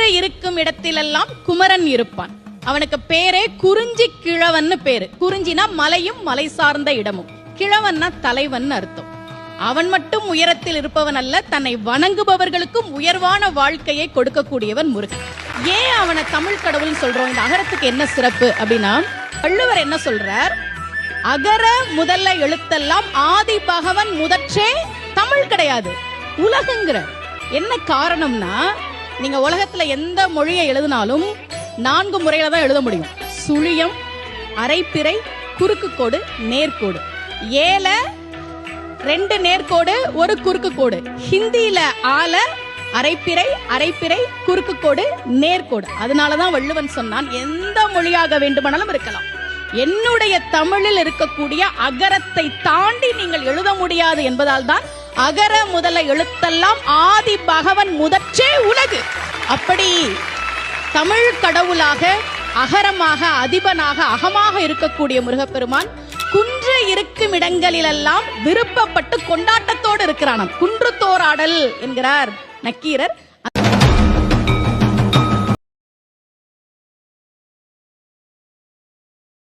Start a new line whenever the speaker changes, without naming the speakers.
குன்று இருக்கும் இடத்திலெல்லாம் குமரன் இருப்பான். அவனுக்கு பேரே குறிஞ்சி கிழவன் பேரு. குறிஞ்சினா மலையும் மலை சார்ந்த இடமும், கிழவன்னா தலைவன் அர்த்தம். அவன் மட்டும் உயரத்தில் இருப்பவன் அல்ல, தன்னை வணங்குபவர்களுக்கும் உயர்வான வாழ்க்கையை கொடுக்கக்கூடியவன் முருகன். ஏன் அவனை தமிழ் கடவுள்னு சொல்றோம்? இந்த அகரத்துக்கு என்ன சிறப்பு அப்படின்னா, வள்ளுவர் என்ன சொல்றார்? அகர முதல்ல எழுத்தெல்லாம் ஆதி பகவன் முதற்றே தமிழ் கிடையாது, உலகுங்கிற. என்ன காரணம்னா, நீங்க உலகத்துல எந்த மொழியை எழுதினாலும் 4 முறையில தான் எழுத முடியும். சுழியம், அரைப்பிறை, குறுக்கு கோடு, நேர்கோடு. ஏல 2 நேர்கோடு 1 குறுக்கு கோடு. ஹிந்தியில ஆல அரைப்பிறை, அரைப்பிறை, குறுக்கு கோடு, நேர்கோடு. அதனாலதான் வள்ளுவன் சொன்னான், எந்த மொழியாக வேண்டுமானாலும் இருக்கலாம், என்னுடைய தமிழில் இருக்கக்கூடிய அகரத்தை தாண்டி நீங்கள் எழுத முடியாது என்பதால் தான் அகர முதல எழுத்தெல்லாம் ஆதி பகவன் முதற்றே உலகு. அப்படி தமிழ் கடவுளாக, அகரமாக, அதிபனாக, அகமாக இருக்கக்கூடிய முருகப்பெருமான் குன்று இருக்கும் இடங்களிலெல்லாம் விருப்பப்பட்டு கொண்டாட்டத்தோடு இருக்கிறானாம். குன்று தோராடல் என்கிறார் நக்கீரர்.